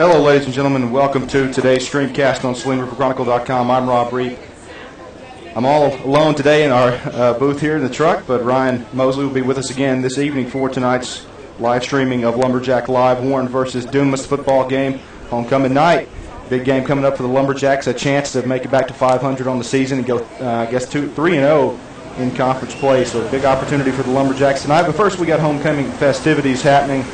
Hello, ladies and gentlemen, and welcome to today's streamcast on SalinaRiverChronicle.com. I'm Rob Reap. I'm all alone today in our booth here in the truck, but Ryan Mosley will be with us again this evening for tonight's live streaming of Lumberjack Live, Warren versus Dumas football game, homecoming night. Big game coming up for the Lumberjacks, a chance to make it back to 500 on the season and go, 3-0 in conference play. So big opportunity for the Lumberjacks tonight. But first, we got homecoming festivities happening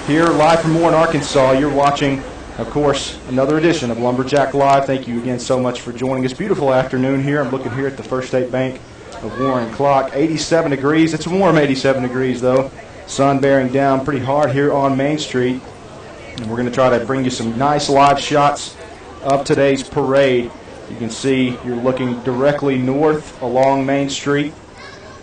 here live from Warren, Arkansas. You're watching, of course, another edition of Lumberjack Live. Thank you again so much for joining us. Beautiful afternoon here. I'm looking here at the First State Bank of Warren clock. 87 degrees. It's a warm 87 degrees, though. Sun bearing down pretty hard here on Main Street. And we're going to try to bring you some nice live shots of today's parade. You can see you're looking directly north along Main Street,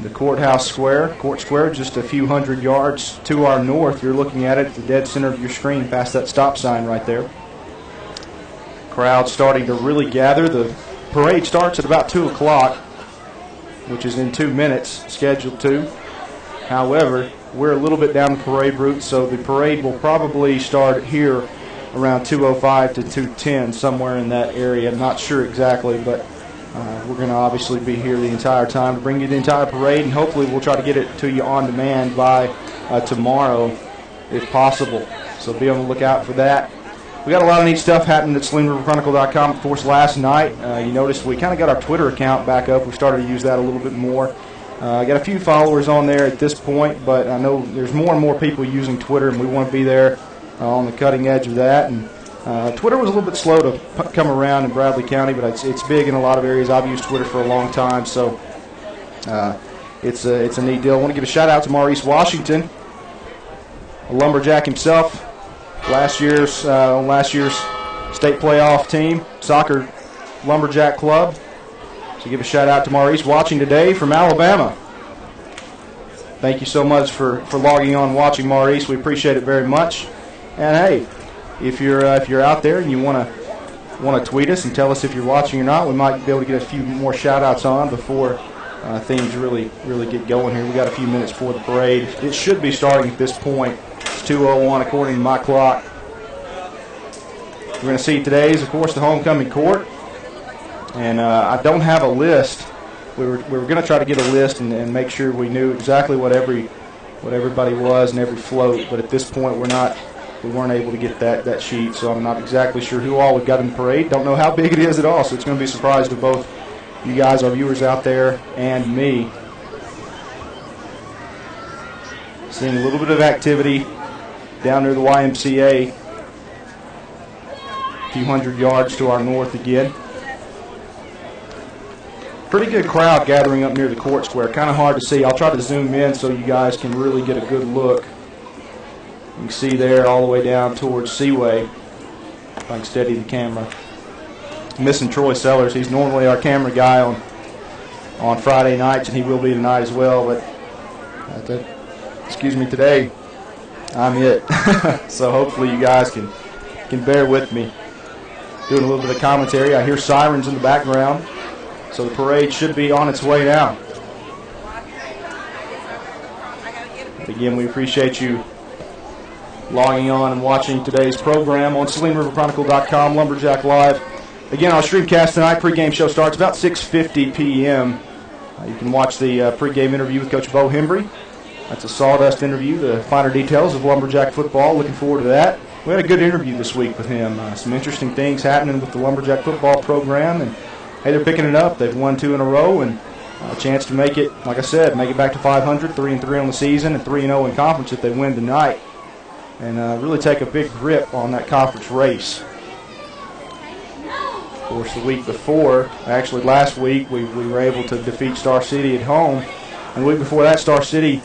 the court square, just a few hundred yards to our north. You're looking at it at the dead center of your screen past that stop sign right there. Crowd starting to really gather. The parade starts at about 2 o'clock, which is in 2 minutes, scheduled to. However, we're a little bit down the parade route, so the parade will probably start here around 2:05 to 2:10, somewhere in that area. I'm not sure exactly, but we're going to obviously be here the entire time to bring you the entire parade, and hopefully we'll try to get it to you on demand by tomorrow if possible. So be on the lookout for that. We got a lot of neat stuff happening at SalinaRiverChronicle.com. Of course, last night you noticed we kind of got our Twitter account back up. We started to use that a little bit more. I got a few followers on there at this point, but I know there's more and more people using Twitter, and we want to be there on the cutting edge of that. And Twitter was a little bit slow to come around in Bradley County, but it's big in a lot of areas. I've used Twitter for a long time, so it's a neat deal. I want to give a shout-out to Maurice Washington, a Lumberjack himself, last year's state playoff team, soccer Lumberjack club. So give a shout-out to Maurice, watching today from Alabama. Thank you so much for logging on, watching, Maurice. We appreciate it very much. And hey, if you're out there and you want to tweet us and tell us if you're watching or not, we might be able to get a few more shout-outs on before things really get going here. We got a few minutes before the parade. It should be starting at this point. It's 2:01 according to my clock. We're going to see today's, of course, the homecoming court. And I don't have a list. We were going to try to get a list and make sure we knew exactly what everybody was and every float. But at this point, we weren't able to get that sheet. So I'm not exactly sure who all we've got in the parade. Don't know how big it is at all. So it's going to be a surprise to both you guys, our viewers out there, and me. Seeing a little bit of activity down near the YMCA. A few hundred yards to our north again. Pretty good crowd gathering up near the court square. Kind of hard to see. I'll try to zoom in so you guys can really get a good look. You can see there all the way down towards Seaway. If I can steady the camera. Missing Troy Sellers. He's normally our camera guy on Friday nights, and he will be tonight as well. But today I'm it. So hopefully you guys can bear with me. Doing a little bit of commentary. I hear sirens in the background. So the parade should be on its way now. Again, we appreciate you logging on and watching today's program on SalinaRiverChronicle.com, Lumberjack Live. Again, our streamcast tonight, pregame show starts about 6:50 p.m. You can watch the pregame interview with Coach Bo Hembry. That's a sawdust interview, the finer details of Lumberjack football. Looking forward to that. We had a good interview this week with him. Some interesting things happening with the Lumberjack football program, and hey, they're picking it up. They've won 2 in a row, and a chance to make it, like I said, make it back to 500, 3-3 on the season, and 3-0 in conference if they win tonight, and really take a big grip on that conference race. Of course, the week before, actually last week, we were able to defeat Star City at home, and the week before that, Star City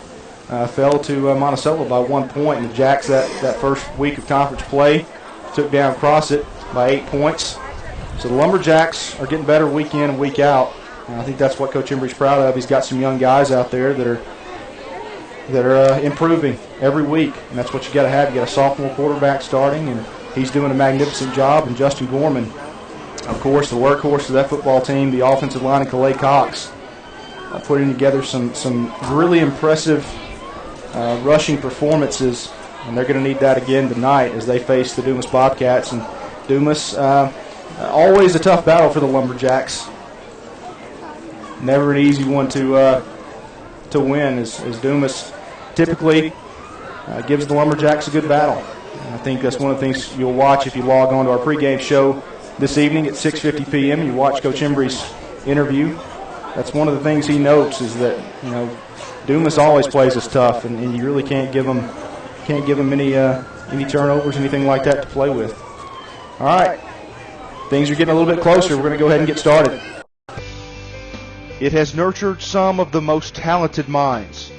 fell to Monticello by 1 point, and the Jacks that first week of conference play took down Crossett by 8 points. So the Lumberjacks are getting better week in and week out. And I think that's what Coach Embry's proud of. He's got some young guys out there that are improving every week, and that's what you got to have. You got a sophomore quarterback starting, and he's doing a magnificent job. And Justin Gorman, of course, the workhorse of that football team, the offensive line, and Calais Cox, putting together some really impressive rushing performances and they're going to need that again tonight as they face the Dumas Bobcats. And Dumas, always a tough battle for the Lumberjacks. Never an easy one to win, as Dumas typically gives the Lumberjacks a good battle. And I think that's one of the things you'll watch if you log on to our pregame show this evening at 6:50 p.m. You watch Coach Embry's interview. That's one of the things he notes is that, you know, Dumas always plays us tough, and you really can't give them any turnovers, anything like that to play with. All right, things are getting a little bit closer. We're going to go ahead and get started. It has nurtured some of the most talented minds,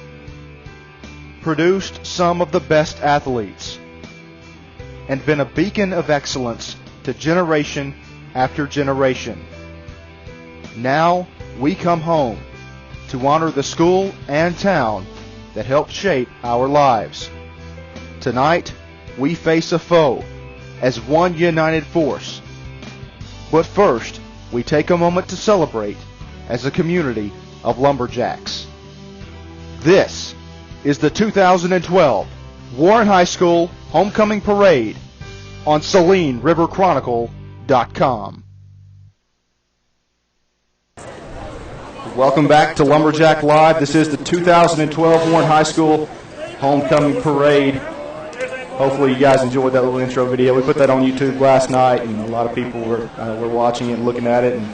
produced some of the best athletes, and been a beacon of excellence to generation after generation. Now we come home to honor the school and town that helped shape our lives. Tonight, we face a foe as one united force. But first, we take a moment to celebrate as a community of Lumberjacks. This is the 2012 Warren High School Homecoming Parade on SaleneRiverChronicle.com. Welcome back to Lumberjack Live. This is the 2012 Warren High School Homecoming Parade. Hopefully you guys enjoyed that little intro video. We put that on YouTube last night, and a lot of people were watching it and looking at it, and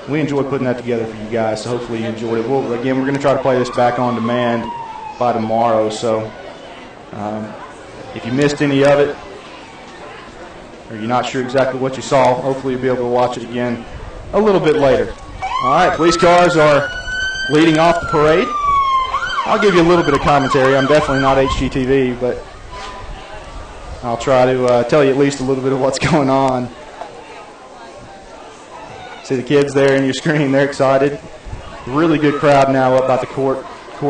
we enjoyed putting that together for you guys, so hopefully you enjoyed it. We're going to try to play this back on demand by tomorrow, so if you missed any of it or you're not sure exactly what you saw, hopefully you'll be able to watch it again a little bit later. All right, police cars are leading off the parade. I'll give you a little bit of commentary. I'm definitely not HGTV, but I'll try to tell you at least a little bit of what's going on. See the kids there in your screen, they're excited. Really good crowd now up by the court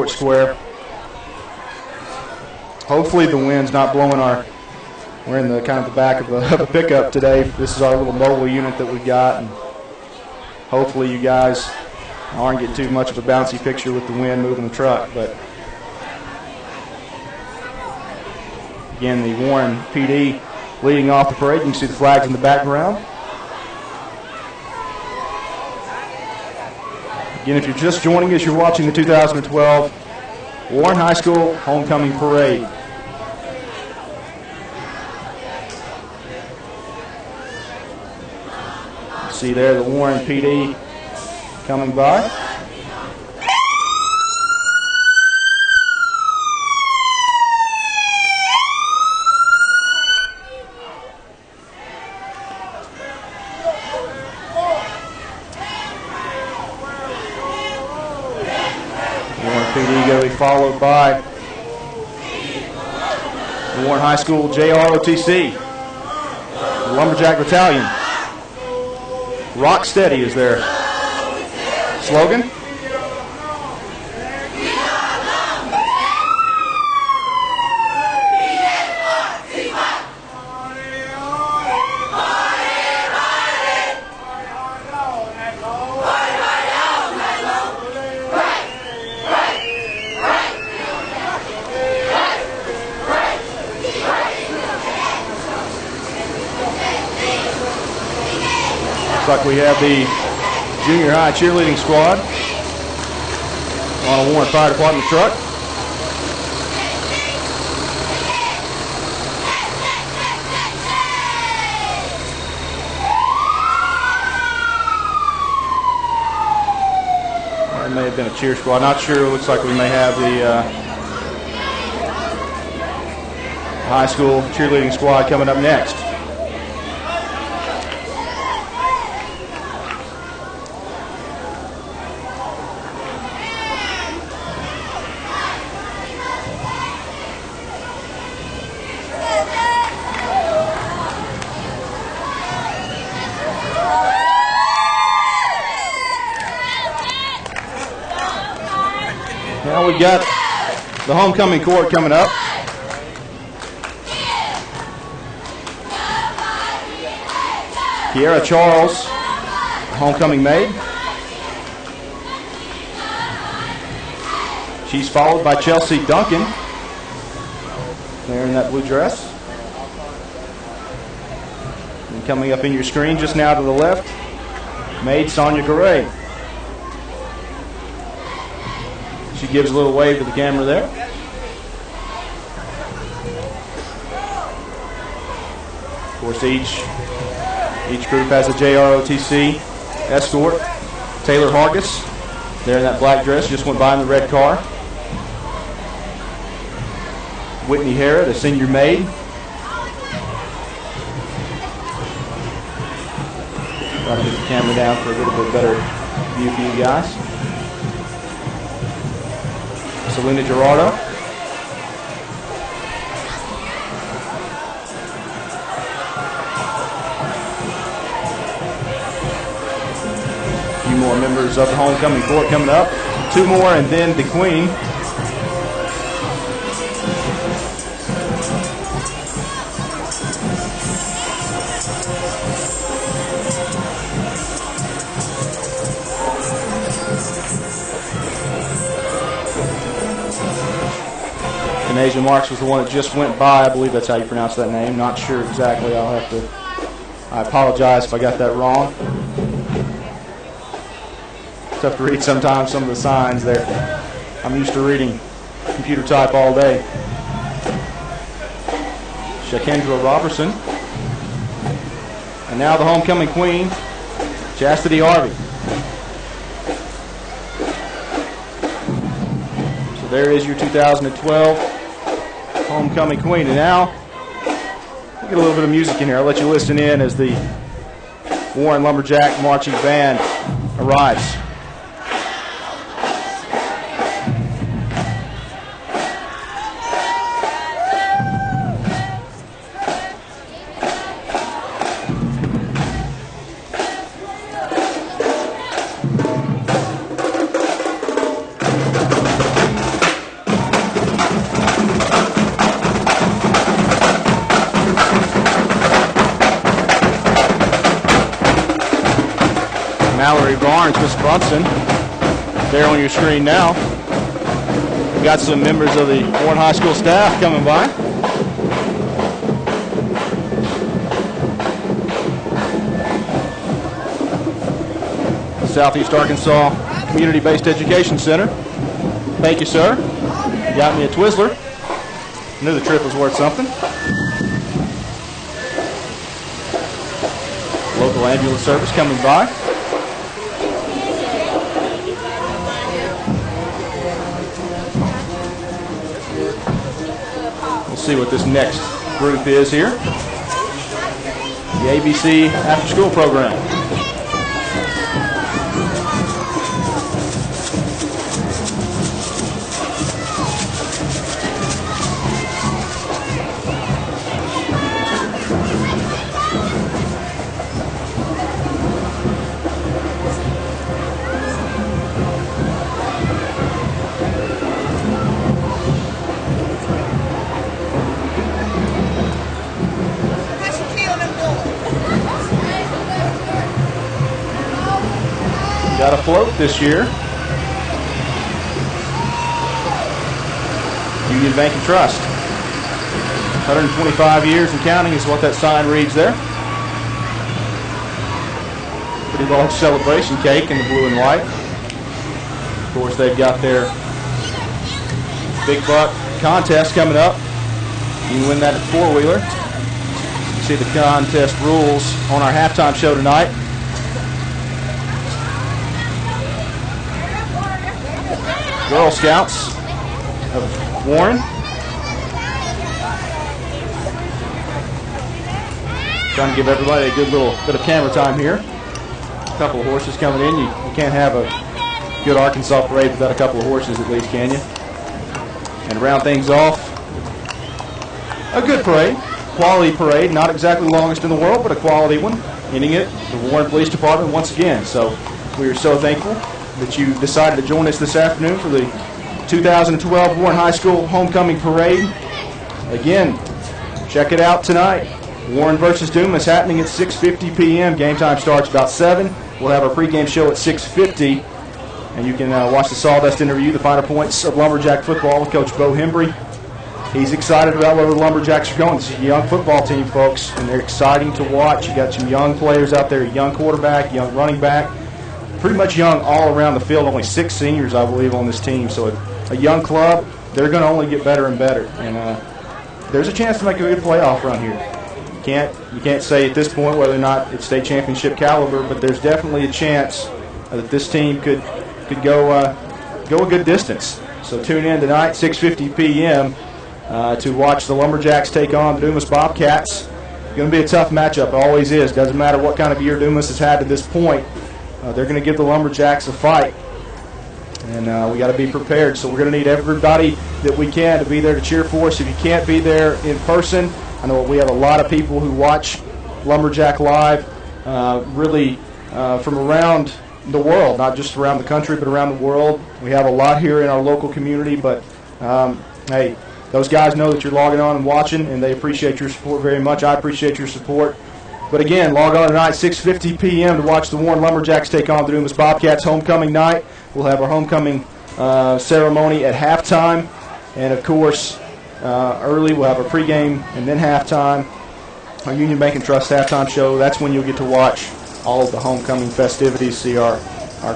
square. Hopefully the wind's not blowing we're in the kind of the back of a pickup today. This is our little mobile unit that we've got, and hopefully you guys aren't getting too much of a bouncy picture with the wind moving the truck. But again, the Warren PD leading off the parade. You can see the flags in the background. Again, if you're just joining us, you're watching the 2012 Warren High School Homecoming Parade. See there the Warren PD coming by. Warren PD going to be followed by the Warren High School JROTC, the Lumberjack Battalion. Rock steady is their slogan. Looks like we have the junior high cheerleading squad on a Warren Fire Department truck. There may have been a cheer squad. Not sure. It looks like we may have the high school cheerleading squad coming up next. Now we've got the homecoming court coming up. Kiera Charles, homecoming maid. She's followed by Chelsea Duncan. there in that blue dress. And coming up in your screen just now to the left, maid Sonia Garay. She gives a little wave to the camera there. Of course, each group has a JROTC escort. Taylor Hargis, there in that black dress, just went by in the red car. Whitney Hara, the senior maid. Try to get the camera down for a little bit better view for you guys. Selena Gerardo. A few more members of the homecoming court coming up. 2 more and then the queen. Asia Marks was the one that just went by. I believe that's how you pronounce that name. Not sure exactly. I apologize if I got that wrong. Tough to read sometimes, some of the signs there. I'm used to reading computer type all day. Shakendra Robertson. And now the homecoming queen, Chastity Harvey. So there is your 2012 homecoming queen. And now, we'll get a little bit of music in here. I'll let you listen in as the Warren Lumberjack Marching Band arrives. Miss Brunson, there on your screen now. We've got some members of the Warren High School staff coming by. Southeast Arkansas Community-Based Education Center. Thank you, sir. Got me a Twizzler. Knew the trip was worth something. Local ambulance service coming by. See what this next group is here. The ABC After School Program. Got a float this year. Union Bank and Trust. 125 years and counting is what that sign reads there. Pretty large celebration cake in the blue and white. Of course, they've got their big buck contest coming up. You can win that at four-wheeler. See the contest rules on our halftime show tonight. Girl Scouts of Warren. Trying to give everybody a good little bit of camera time here. A couple of horses coming in. You can't have a good Arkansas parade without a couple of horses at least, can you? And round things off, a good parade. Quality parade. Not exactly the longest in the world, but a quality one. Ending it, the Warren Police Department once again. So we are so thankful that you decided to join us this afternoon for the 2012 Warren High School Homecoming Parade. Again, check it out tonight. Warren versus Dumas happening at 6:50 p.m. Game time starts about 7. We'll have our pregame show at 6:50. And you can watch the Sawdust interview, the finer points of Lumberjack football with Coach Bo Hembry. he's excited about where the Lumberjacks are going. This is a young football team, folks, and they're exciting to watch. You got some young players out there, young quarterback, young running back, pretty much young all around the field. Only 6 seniors, I believe, on this team. So a young club, they're going to only get better and better. And there's a chance to make a good playoff run here. You can't say at this point whether or not it's state championship caliber, but there's definitely a chance that this team could go a good distance. So tune in tonight, 6:50 p.m. To watch the Lumberjacks take on the Dumas Bobcats. Going to be a tough matchup. It always is. Doesn't matter what kind of year Dumas has had to this point. They're going to give the Lumberjacks a fight. And we got to be prepared. So we're going to need everybody that we can to be there to cheer for us. If you can't be there in person, I know we have a lot of people who watch Lumberjack Live really from around the world, not just around the country, but around the world. We have a lot here in our local community, but hey, those guys know that you're logging on and watching, and they appreciate your support very much. I appreciate your support. But again, log on tonight, 6:50 p.m. to watch the Warren Lumberjacks take on the Dumas Bobcats homecoming night. We'll have our homecoming ceremony at halftime, and of course, early we'll have a pregame and then halftime. Our Union Bank and Trust halftime show. That's when you'll get to watch all of the homecoming festivities, see our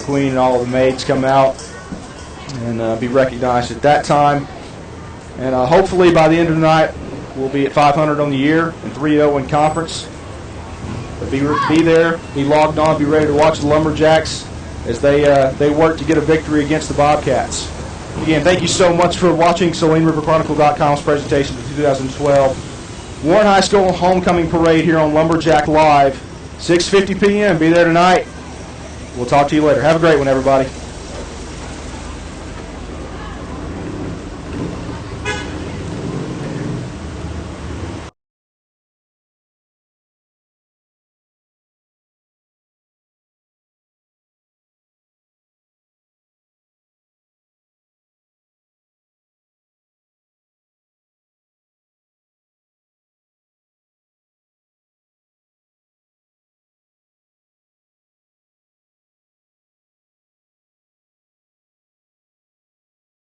queen and all of the maids come out and be recognized at that time. And hopefully by the end of the night, we'll be at 500 on the year and 3-0 in conference. But be there, be logged on, be ready to watch the Lumberjacks as they work to get a victory against the Bobcats. Again, thank you so much for watching SalineRiverChronicle.com's presentation of 2012 Warren High School Homecoming Parade here on Lumberjack Live. 6:50 p.m. Be there tonight. We'll talk to you later. Have a great one, everybody.